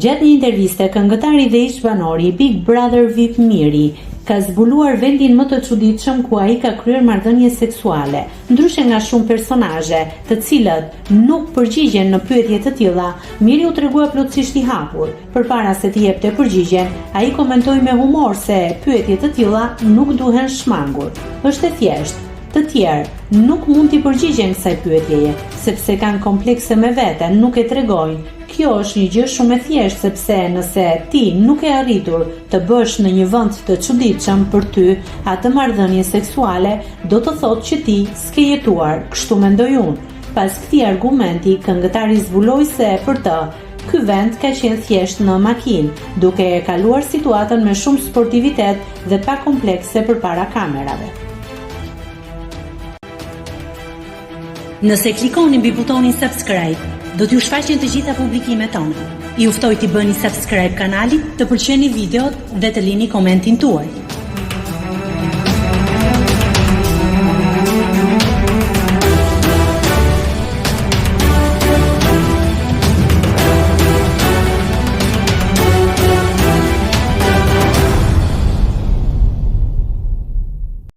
Gjatë një interviste, këngëtari dhe ish banori i Big Brother VIP Miri ka zbuluar vendin më të çuditshëm ku ai ka kryer marrëdhënie seksuale. Ndryshe nga shumë personazhe, të cilët nuk përgjigjen në pyetje të tilla, Miri u tregua plotësisht i hapur. Përpara se të jepte përgjigjen, ai komentoi me humor se pyetje të tilla nuk duhen shmangur. Është e thjeshtë. Të tjerë nuk mund t'i përgjigjen kësaj pyetjeje, sepse kanë komplekse me veten, nuk e tregojnë. Kjo është një gjë shumë e thjeshtë sepse nëse ti nuk e arritur të bësh në një vend të çuditshëm për ty atë marrëdhënie seksuale, do të thotë që ti s'ke jetuar, kështu mendoj unë. Pas këtij argumenti, këngëtari zbuloi se për të ky vend ka qenë thjesht në makinë, duke e kaluar situatën me shumë sportivitet dhe pa komplekse përpara kamerave. Nëse klikoni mbi butonin subscribe, do t'ju shfaqen të gjitha publikimet tona. Ju ftoj t'i bëni subscribe kanalit, të pëlqeni videot dhe të lini komentin tuaj.